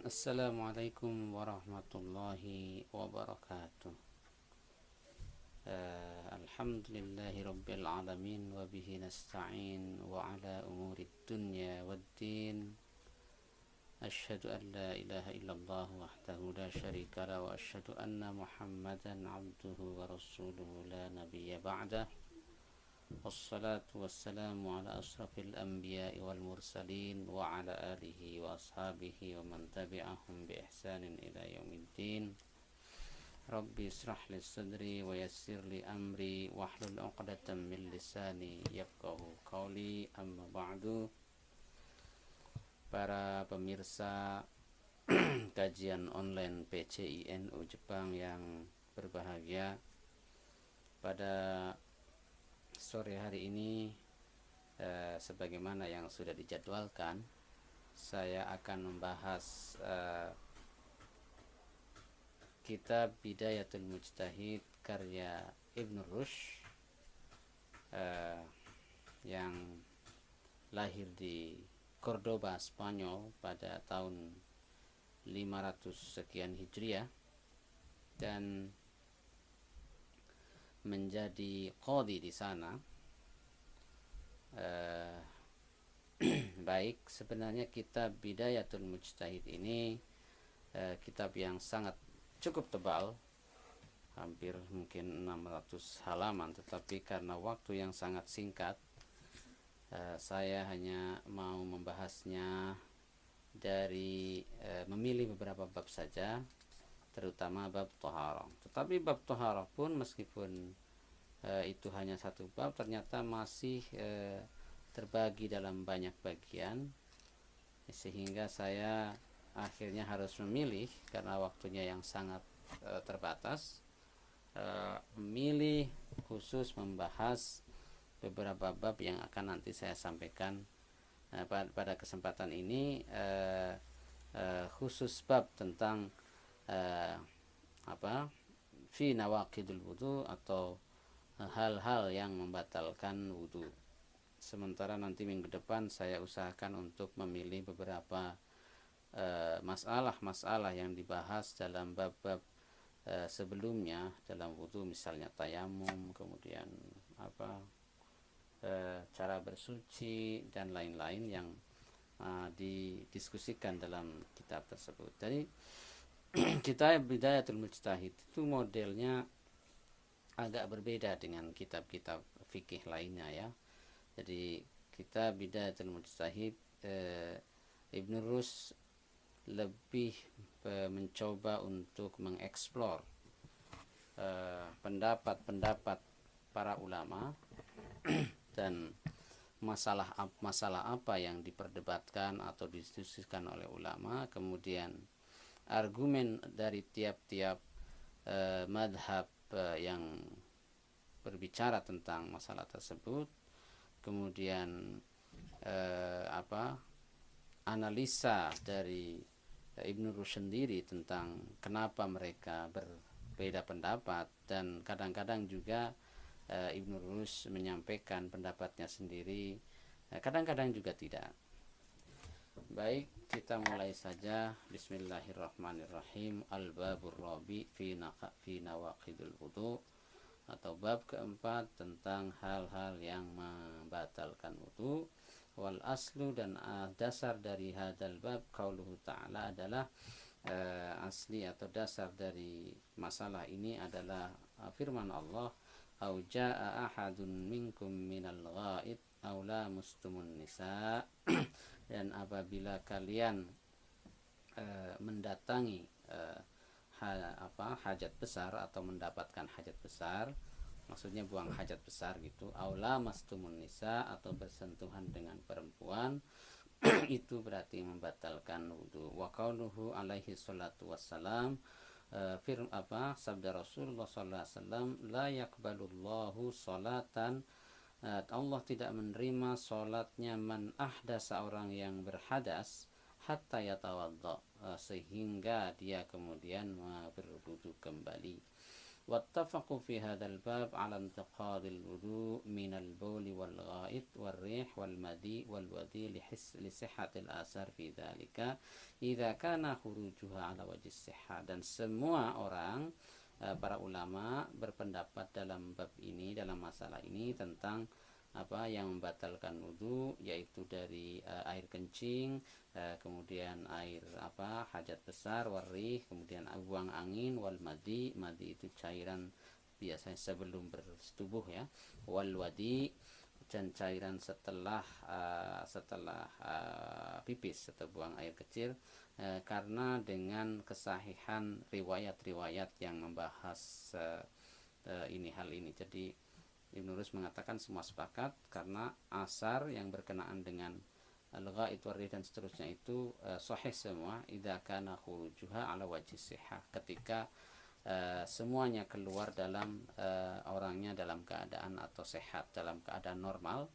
Assalamualaikum warahmatullahi wabarakatuh. Alhamdulillahi rabbil alamin wa bihi nasta'in wa ala umuri dunya waddin. Asyhadu an la ilaha illallah wahdahu la syarika la wa asyhadu anna Muhammadan abduhu wa rasuluhu la nabiyya ba'dah. Wassalatu wassalamu ala asrafil anbiya'i wal mursalin wa ala alihi wa ashabihi wa man tabi'ahum bi ihsanin ila yaumiddin. Rabbi israh li sadri wa yassir li amri wahlul 'uqdatam min lisani yafqahu qawli, amma ba'du. Para pemirsa kajian online PCINU Jepang yang berbahagia, pada sore hari ini sebagaimana yang sudah dijadwalkan, saya akan membahas kitab Bidayatul Mujtahid karya Ibn Rushd yang lahir di Cordoba, Spanyol pada tahun 500 sekian Hijriah dan menjadi qadhi di sana. Baik, sebenarnya kitab Bidayatul Mujtahid ini kitab yang sangat cukup tebal, hampir mungkin 600 halaman, tetapi karena waktu yang sangat singkat, saya hanya mau membahasnya dari memilih beberapa bab saja, terutama bab Thaharah. Tetapi bab Thaharah pun meskipun itu hanya satu bab, ternyata masih terbagi dalam banyak bagian, sehingga saya akhirnya harus memilih karena waktunya yang sangat terbatas, memilih khusus membahas beberapa bab yang akan nanti saya sampaikan pada kesempatan ini, khusus bab tentang fi nawaqidul wudu atau hal-hal yang membatalkan wudu. Sementara nanti minggu depan saya usahakan untuk memilih beberapa masalah-masalah yang dibahas dalam bab-bab sebelumnya dalam wudu, misalnya tayamum, kemudian cara bersuci dan lain-lain yang didiskusikan dalam kitab tersebut. Jadi kitab Bidayatul Mujtahid itu modelnya agak berbeda dengan kitab-kitab fikih lainnya ya. Jadi kitab Bidayatul Mujtahid, Ibn Rushd lebih mencoba untuk mengeksplor pendapat-pendapat para ulama dan masalah apa yang diperdebatkan atau didiskusikan oleh ulama, kemudian argumen dari tiap-tiap madhab yang berbicara tentang masalah tersebut, kemudian analisa dari Ibn Rushd sendiri tentang kenapa mereka berbeda pendapat, dan kadang-kadang juga Ibn Rushd menyampaikan pendapatnya sendiri, kadang-kadang juga tidak. Baik, kita mulai saja. Bismillahirrahmanirrahim. Al-babur rabi fi nawaqidul wudu, atau bab keempat tentang hal-hal yang membatalkan wudu. Wal aslu, dan dasar dari hadal bab, qauluhu ta'ala, adalah asli atau dasar dari masalah ini adalah firman Allah, au jaa ahadun minkum minal ghaid aw lamustumun nisa dan apabila kalian mendatangi hajat besar atau mendapatkan hajat besar, maksudnya buang hajat besar gitu, aula mastumun nisa, atau bersentuhan dengan perempuan, itu berarti membatalkan wudu. Wa qauluhu alaihi salatu wassalam, sabda Rasulullah sallallahu alaihi wasallam, la yaqbalullahu salatan, Allah tidak menerima salatnya man ahdasa, orang yang berhadas, hatta yatawadda, sehingga dia kemudian berwudu kembali. wattafaqu fi hadzal bab 'ala intiqadil wudu' minal bauli wal gha'it wal rih wal madi wal wadi li sihhatil asar fi dzalika idza kana khurujuha 'ala wajhi sihha. Dan semua orang, para ulama berpendapat dalam bab ini, dalam masalah ini, tentang apa yang membatalkan wudu, yaitu dari air kencing, kemudian air hajat besar, warih, kemudian buang angin, wal madi, madi itu cairan biasanya sebelum bersetubuh ya, wal wadi, dan cairan setelah pipis atau buang air kecil, karena dengan kesahihan riwayat-riwayat yang membahas hal ini. Jadi Ibnu Rus mengatakan semua sepakat karena asar yang berkenaan dengan al-gha'it warih dan seterusnya itu sahih semua idza kana khurujuha ala wajhi sihah, ketika semuanya keluar dalam orangnya dalam keadaan atau sehat, dalam keadaan normal,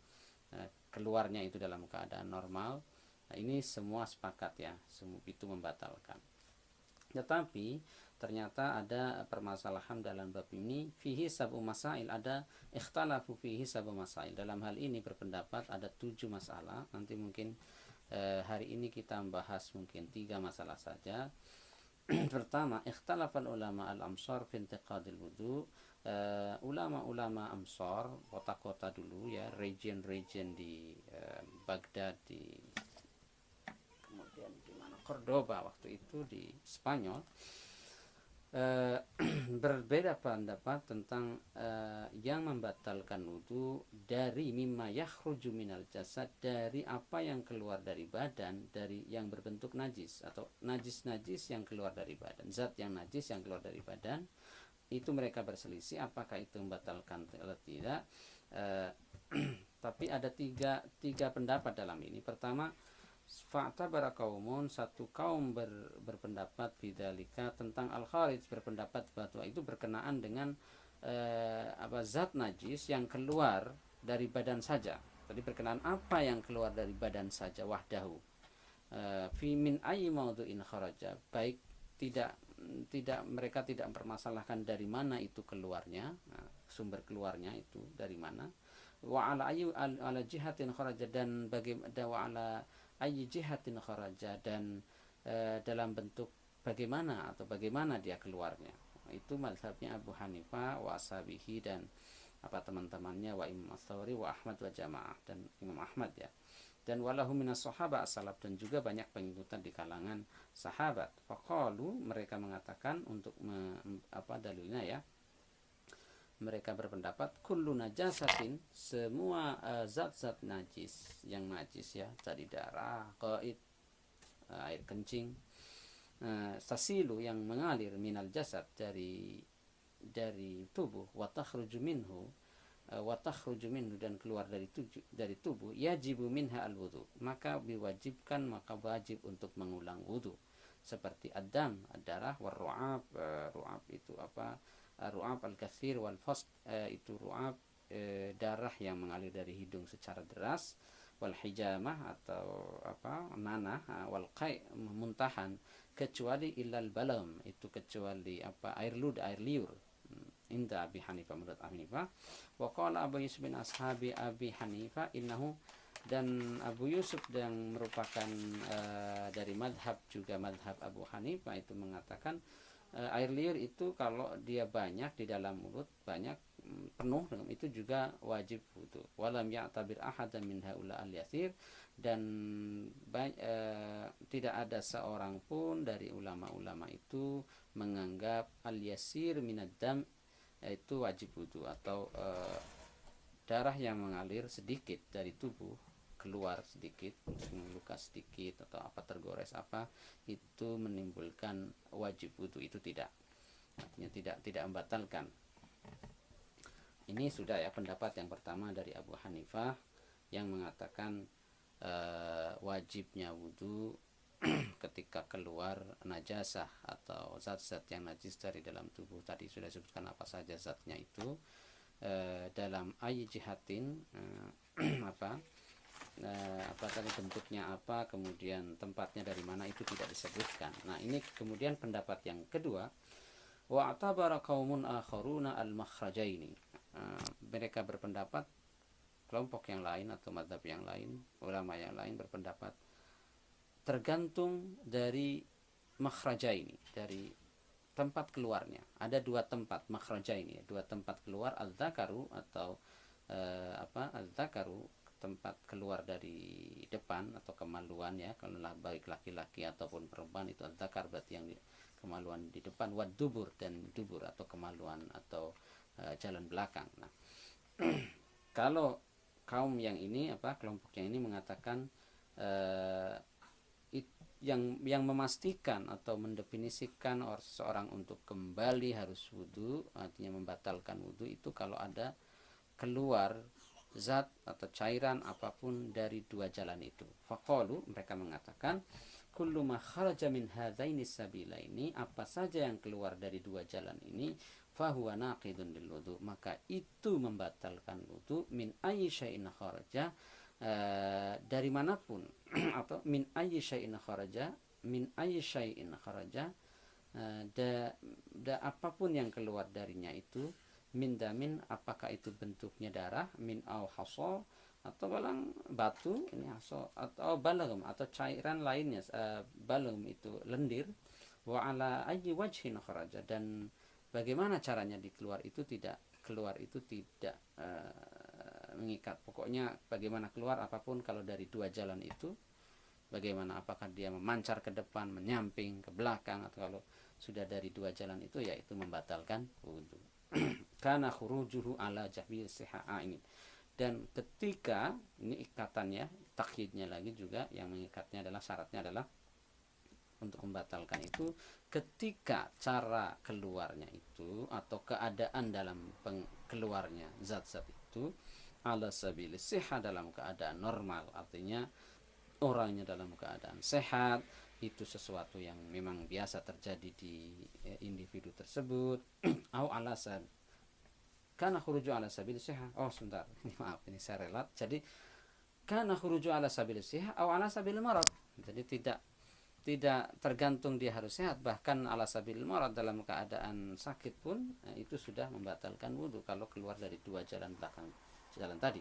keluarnya itu dalam keadaan normal. Nah, ini semua sepakat ya, semua itu membatalkan. Tetapi ternyata ada permasalahan dalam bab ini, fihi sabu masail, ada ikhtalafu fihi sabu masail. Dalam hal ini berpendapat ada 7 masalah. Nanti mungkin hari ini kita membahas mungkin 3 masalah saja. Pertama, ikhtalafal ulama al-amsar fi intiqadil wudu. Ulama-ulama Amsar, kota-kota dulu ya, region-region di Baghdad, di kemudian di mana, Cordoba waktu itu di Spanyol, berbeda pendapat tentang yang membatalkan wudu dari mimma yakhruju minal jasad, dari apa yang keluar dari badan, dari yang berbentuk najis atau najis-najis yang keluar dari badan, zat yang najis yang keluar dari badan. Itu mereka berselisih apakah itu membatalkan atau tidak. Tapi ada tiga pendapat dalam ini. Pertama, fa'tabara qaumun, satu kaum berpendapat bidzalika tentang al-kharij, berpendapat bahwa itu berkenaan dengan zat najis yang keluar dari badan saja. Tadi berkenaan apa yang keluar dari badan saja, wahdahu, fi min ayyi mawdu'in kharaja, baik mereka tidak mempermasalahkan dari mana itu keluarnya, sumber keluarnya itu dari mana, wa ala jihatin kharaja, dan wa ala ayyi jihatin kharaja, dan dalam bentuk bagaimana atau bagaimana dia keluarnya. Itu mazhabnya Abu Hanifah wa ashabihi dan teman-temannya, wa Imam Ats-Tsauri wa Ahmad wa jamaah, dan Imam Ahmad ya. Dan walahu minas sahabah as-salaf, dan juga banyak pengikutan di kalangan sahabat. Faqalu, mereka mengatakan untuk dalilnya ya, mereka berpendapat kullu najasatin, semua zat-zat najis, yang najis ya, tadi darah, qaid, air kencing, tasilu, yang mengalir, minal jasad, dari tubuh, wa takhruju minhu, dan keluar dari tubuh, yajibu minha al-wudu, maka diwajibkan, maka wajib untuk mengulang wudu, seperti ad-dam, ad-darah, war ru'ab, ru'ab itu ru'ab al-katsir wal fasq, itu ru'ab, darah yang mengalir dari hidung secara deras, wal hijamah atau nanah, wal qai, muntahan, kecuali ilal balam, itu kecuali air liur, inda Abi Hanifah, menurut Abi Hanifah. Wa qala Abu Yusuf bin ashabi Abi Hanifah innahu, dan Abu Yusuf yang merupakan dari madhab Abu Hanifah itu mengatakan air liur itu kalau dia banyak di dalam mulut, banyak penuh dengan itu juga wajib wudu. Walam ya'tabir ahadan min haula al-yasir, dan tidak ada seorang pun dari ulama-ulama itu menganggap al-yasir minad dam itu wajib wudu, atau darah yang mengalir sedikit dari tubuh, keluar sedikit, luka sedikit atau tergores itu menimbulkan wajib wudu, itu tidak, artinya tidak membatalkan. Ini sudah ya pendapat yang pertama dari Abu Hanifah yang mengatakan wajibnya wudu ketika keluar najasah atau zat-zat yang najis dari dalam tubuh. Tadi sudah disebutkan apa saja zatnya itu, dalam ayyi jihatin, tadi bentuknya apa, kemudian tempatnya dari mana, itu tidak disebutkan. Nah, ini kemudian pendapat yang kedua, Wa'tabara qaumun akharuna al-makhrajaini. Mereka berpendapat, kelompok yang lain atau mazhab yang lain, ulama yang lain berpendapat tergantung dari makhrajaini, dari tempat keluarnya. Ada dua tempat makhrajaini, dua tempat keluar, al-dzakaru atau al-dzakaru, tempat keluar dari depan atau kemaluan ya, kalau baik laki-laki ataupun perempuan itu al-dzakar, berarti yang kemaluan di depan, wad dubur, dan dubur atau kemaluan atau jalan belakang. Nah, kalau kaum yang ini kelompok yang ini mengatakan yang memastikan atau mendefinisikan seseorang untuk kembali harus wudu, artinya membatalkan wudu itu kalau ada keluar zat atau cairan apapun dari dua jalan itu. Faqalu, mereka mengatakan, kullu ma kharaja min hadaini sabilaini, apa saja yang keluar dari dua jalan ini, fahuwa naqidun lil wudu, maka itu membatalkan wudu, min ayyi syai'in kharaja, dari manapun atau min ayyi syai'in kharaja, min ayyi syai'in kharaja, apapun yang keluar darinya itu, min damin, apakah itu bentuknya darah, min au haso, atau balang batu, ini haso, atau balagum atau cairan lainnya, balagum itu lendir, wa ala ayyi wajhin kharaja, dan bagaimana caranya dikeluar itu tidak mengikat. Pokoknya bagaimana keluar apapun kalau dari dua jalan itu, bagaimana, apakah dia memancar ke depan, menyamping, ke belakang, atau kalau sudah dari dua jalan itu, yaitu membatalkan wudu. Karena khurujuhu ala jahbil siha'a ini. Dan ketika ini ikatannya, takyidnya lagi juga, yang mengikatnya adalah, syaratnya adalah untuk membatalkan itu ketika cara keluarnya itu atau keadaan dalam keluarnya zat-zat itu ala sabil siha, dalam keadaan normal, artinya orangnya dalam keadaan sehat, itu sesuatu yang memang biasa terjadi di individu tersebut. Au alasan karena khuruju ala sabil siha, sebentar, maaf ini saya relat, jadi karena khuruju ala sabil siha au ala sabil marad, jadi tidak tergantung dia harus sehat, bahkan ala sabil marad, dalam keadaan sakit pun itu sudah membatalkan wudu kalau keluar dari dua jalan belakang jalan tadi.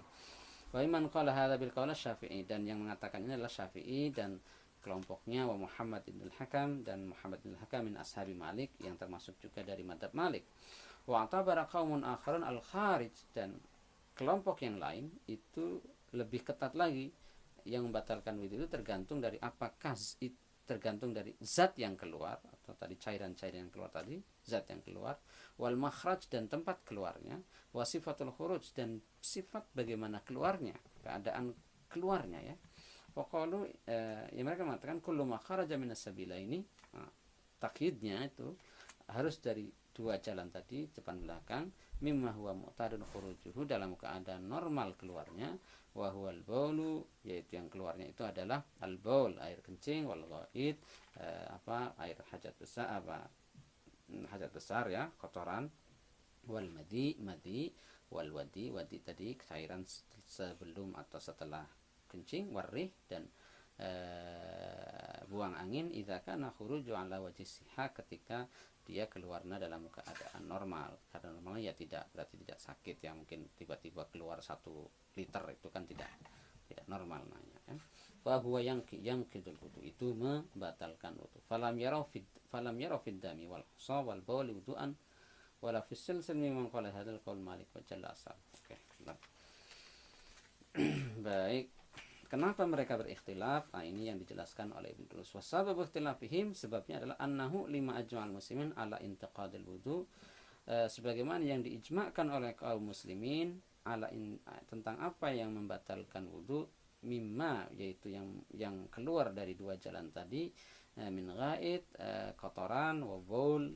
Wa iman qala hadza bil qaul Syafi'i, dan yang mengatakan ini adalah Syafi'i dan kelompoknya, wa Muhammad bin Al-Hakam, dan Muhammad bin Al-Hakam min ashabi Malik, yang termasuk juga dari madhab Malik. Wa atabara qaumun akharun al-kharij, dan kelompok yang lain itu lebih ketat lagi, yang membatalkan wudu itu tergantung dari apakah tergantung dari zat yang keluar, atau tadi cairan-cairan yang keluar tadi, zat yang keluar, wal makhraj, dan tempat keluarnya, wa sifatul khuruj, dan sifat bagaimana keluarnya, keadaan keluarnya ya. Faqalu, ya mereka mengatakan kullu ma kharaja minas sabilaini, takyidnya itu harus dari dua jalan tadi, depan belakang, mimma huwa mu'tadun khurujuhu, dalam keadaan normal keluarnya, wa huwal baulu, yaitu yang keluarnya itu adalah al-baul, air kencing, wal ghaid, air hajat besar ya, kotoran, wal madi, wal wadi tadi cairan sebelum atau setelah kencing, warih, dan buang angin, idza kana khuruju ala wajhi siha, ketika dia keluarnya dalam keadaan normal. Karena normalnya ya berarti tidak sakit ya, mungkin tiba-tiba keluar 1 liter, itu kan tidak normal namanya kan. Wa huwa yang kidul wudu, itu membatalkan wudu. Falam yara fid dami wal husa wal bawl wudu'an wala fis silsil mimman qala hadzal qaul Malik wa jalla asal. Oke, baik. Kenapa mereka berikhtilaf? Ini yang dijelaskan oleh Ibnu Rus. Wasabab ikhtilafihim, sebabnya adalah annahu lima ajma'al muslimin ala intiqadil wudu, sebagaimana yang diijma'kan oleh kaum muslimin tentang apa yang membatalkan wudu, mimma, yaitu yang keluar dari dua jalan tadi, min ghaid, kotoran, wa baul,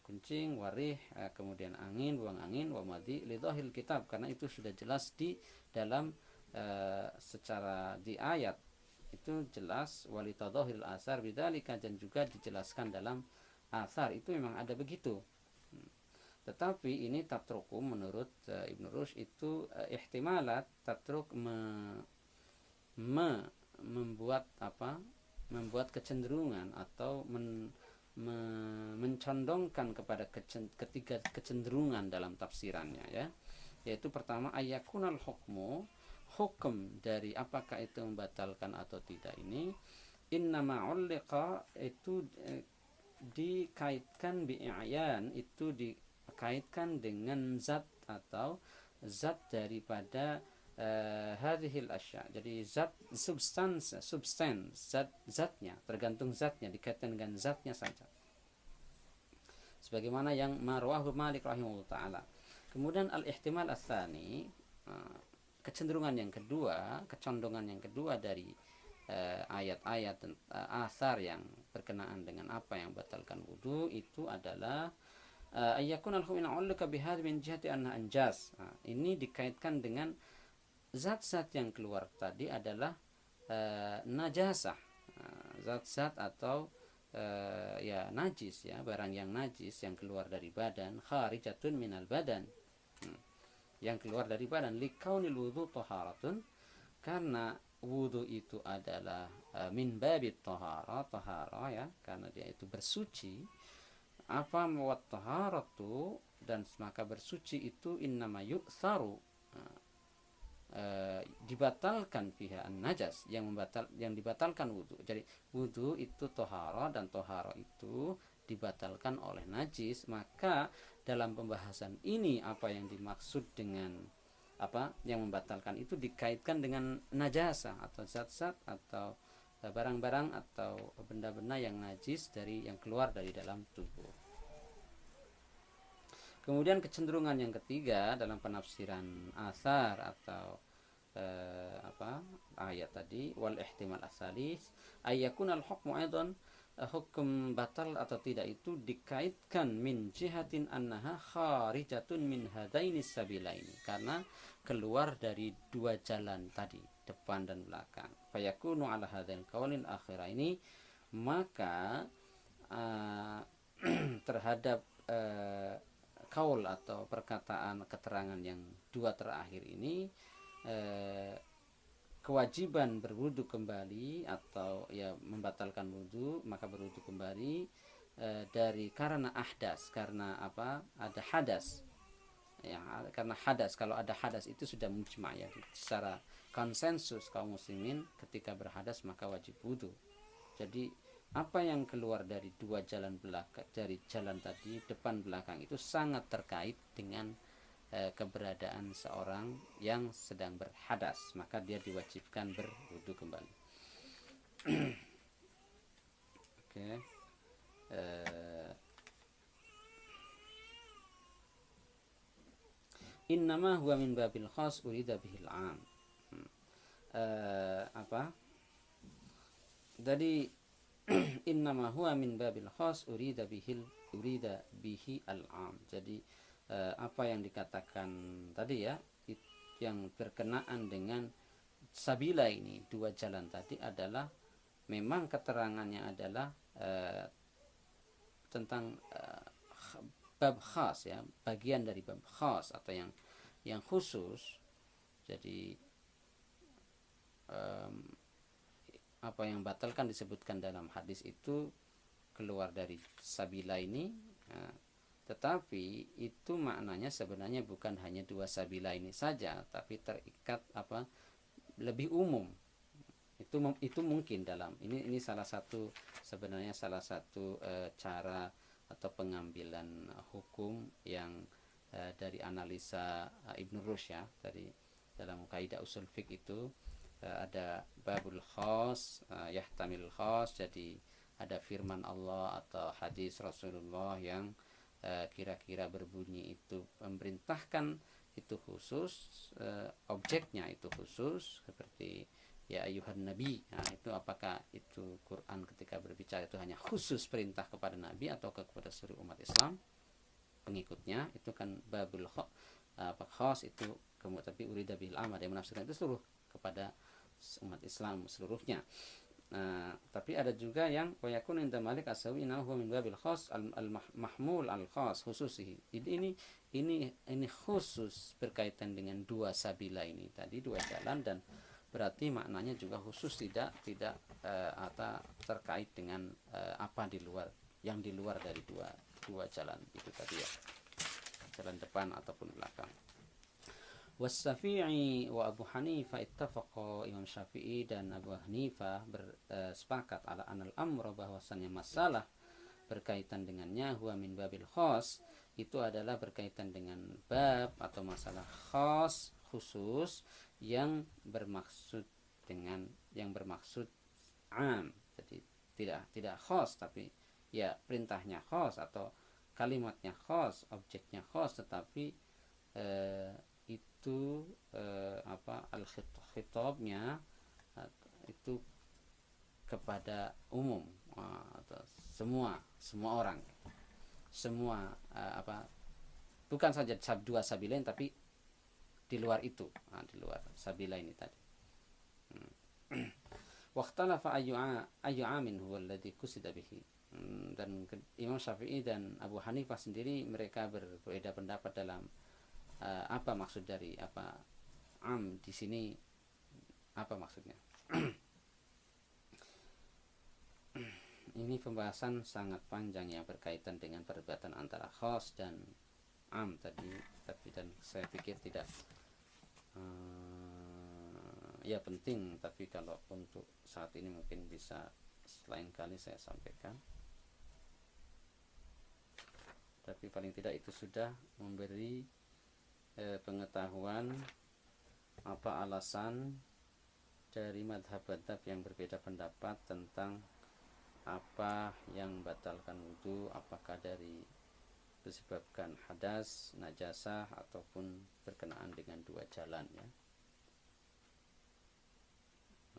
kencing, warih, kemudian angin, buang angin, wa madi, lidhahil kitab, karena itu sudah jelas di dalam secara di ayat itu jelas, walitadhahil asar bidzalika, dan juga dijelaskan dalam asar itu memang ada begitu. Tetapi ini tatruku menurut Ibnu Rushd itu ihtimalat tatruk membuat kecenderungan atau mencondongkan kepada ketiga kecenderungan dalam tafsirannya, ya, yaitu pertama ayakunal hukmu, hukum dari apakah itu membatalkan atau tidak ini innama ulliqa itu dikaitkan bi'ayan, itu dikaitkan dengan zat atau zat daripada hadhil asya. Jadi zat substans zatnya, tergantung zatnya, dikaitkan dengan zatnya saja. Sebagaimana yang marwahu Malik rahimahullah taala. Kemudian al-ihtimal ats-tsani, kecenderungan yang kedua, kecondongan yang kedua dari ayat-ayat dan asar yang berkenaan dengan apa yang batalkan wudu itu adalah ayyakun al-khumina ulika bihad min jihati anna anjas. Ini dikaitkan dengan zat-zat yang keluar tadi adalah najasah, zat-zat atau ya najis, ya, barang yang najis yang keluar dari badan, kharijatun minal badan, yang keluar dari badan, likaunil wudu taharatun, karena wudu itu adalah min babit tahara, ya, karena dia itu bersuci. Apa wat taharatu, dan maka bersuci itu innama yu'tharu, dibatalkan fiha an-najas, yang dibatalkan wudu. Jadi wudu itu tohara, dan tohara itu dibatalkan oleh najis. Maka dalam pembahasan ini apa yang dimaksud dengan apa yang membatalkan itu dikaitkan dengan najasa atau zat-zat atau barang-barang atau benda-benda yang najis yang keluar dari dalam tubuh. Kemudian kecenderungan yang ketiga dalam penafsiran asar atau ayat tadi, wal ihtimal asalis ayyakun al hukmu aidan, hukum batal atau tidak itu dikaitkan min jihatin annaha kharijatun min hadaini sabilaini, karena keluar dari dua jalan tadi, depan dan belakang. Fayakunu ala hadain qaulin akhirah ini, maka terhadap kaul atau perkataan keterangan yang dua terakhir ini, kewajiban berwudu kembali atau ya membatalkan wudu, maka berwudu kembali dari karena ahdas, karena apa, ada hadas, ya, karena hadas. Kalau ada hadas itu sudah mujma', ya, secara konsensus kaum muslimin ketika berhadas maka wajib wudu. Jadi apa yang keluar dari dua jalan belakang, dari jalan tadi depan belakang, itu sangat terkait dengan keberadaan seorang yang sedang berhadas, maka dia diwajibkan berwudu kembali. Oke. Innama huwa min babil khas urida bihil 'am. Jadi innama huwa min babil khas urida bihi al-'am. Jadi apa yang dikatakan tadi, ya, yang berkenaan dengan sabila ini, dua jalan tadi, adalah memang keterangannya adalah tentang bab khas, ya, bagian dari bab khas atau yang khusus. Jadi apa yang batalkan disebutkan dalam hadis itu keluar dari sabila ini, tetapi itu maknanya sebenarnya bukan hanya dua sabila ini saja, tapi terikat lebih umum. Itu mungkin dalam ini salah satu cara atau pengambilan hukum yang dari analisa Ibnu Rushd, ya, dari dalam kaidah usul fiqh itu ada babul khas yahtamil khas. Jadi ada firman Allah atau hadis Rasulullah yang kira-kira berbunyi itu memerintahkan itu khusus, objeknya itu khusus, seperti ya ayuhan nabi. Nah, itu apakah itu Quran ketika berbicara itu hanya khusus perintah kepada nabi atau kepada seluruh umat Islam pengikutnya, itu kan babul khas itu. Kemudian tapi urida bil amad, yang menafsirkan itu seluruh kepada umat Islam seluruhnya. Tapi ada juga yang wayakun inda Malik as-Sawi innahu min babil khas al-mahmul al-khas khususi. Ini khusus berkaitan dengan dua sabila ini tadi, dua jalan, dan berarti maknanya juga khusus, tidak terkait dengan apa di luar yang di luar dari dua jalan itu tadi ya, jalan depan ataupun belakang. Wasyafi'i wa Abu Hanifah ittafaqa, Imam Syafi'i dan Abu Hanifah bersepakat ala anal amra, bahwasannya masalah berkaitan dengannya, huwa min babil khas, itu adalah berkaitan dengan bab atau masalah khas, khusus, yang bermaksud am. Jadi tidak khas, tapi ya perintahnya khas atau kalimatnya khas, objeknya khas, tetapi itu al-khitabnya itu kepada umum, atau semua orang, semua bukan saja dua sabilain, tapi di luar itu, di luar sabila ini tadi. Waqtalafa ayyu amin huwa alladhi qusida bihi. Dan Imam Syafi'i dan Abu Hanifah sendiri mereka berbeda pendapat dalam apa maksud dari am di sini, apa maksudnya. Ini pembahasan sangat panjang ya, berkaitan dengan perbedaan antara khas dan am tadi, dan saya pikir tidak ya penting, tapi kalau untuk saat ini mungkin bisa lain kali saya sampaikan. Tapi paling tidak itu sudah memberi pengetahuan apa alasan dari madhab-madhab yang berbeda pendapat tentang apa yang membatalkan wudu, apakah dari disebabkan hadas, najasah, ataupun berkenaan dengan dua jalan ya.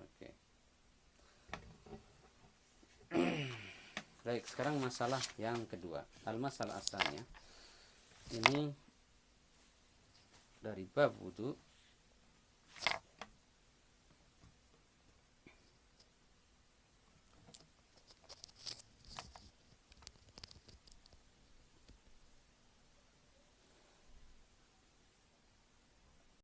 Oke. Baik, sekarang masalah yang kedua, al-masalah asalnya ini dari bab wudu.